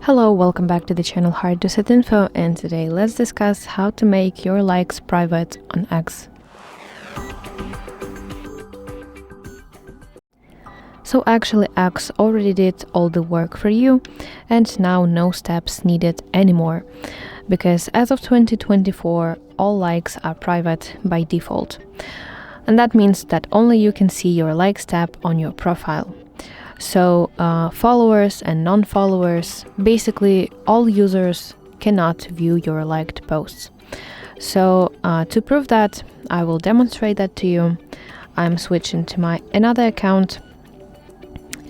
Hello, welcome back to the channel hardreset.info, and today let's discuss how to make your likes private on X. So actually X already did all the work for you, and now no steps needed anymore, because as of 2024 all likes are private by default. And that means that only you can see your likes tab on your profile. So followers and non-followers, basically all users cannot view your liked posts. So to prove that, I will demonstrate that to you. I'm switching to my another account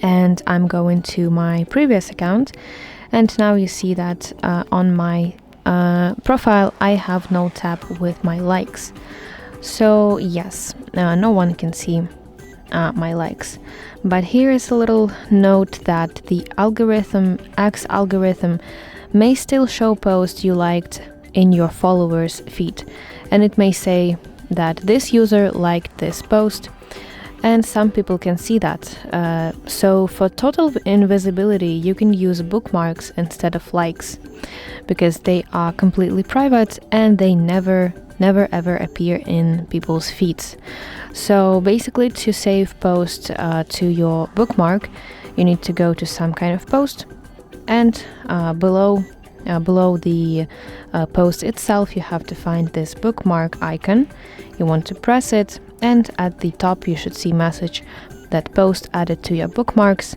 and I'm going to my previous account, and now you see that on my profile I have no tab with my likes. So yes, no one can see my likes. But here is a little note that the X algorithm may still show posts you liked in your followers feed, and it may say that this user liked this post, and some people can see that. So for total invisibility you can use bookmarks instead of likes, because they are completely private and they never ever appear in people's feeds. So basically, to save post to your bookmark, you need to go to some kind of post, and below the post itself you have to find this bookmark icon. You want to press it, and at the top you should see message that post added to your bookmarks,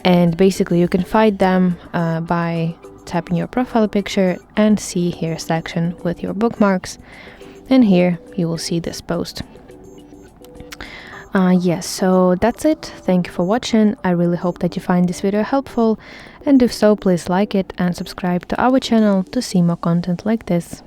and basically you can find them by tapping your profile picture and see here section with your bookmarks, and here you will see this post. Yes, so that's it. Thank you for watching. I really hope that you find this video helpful, and if so, please like it and subscribe to our channel to see more content like this.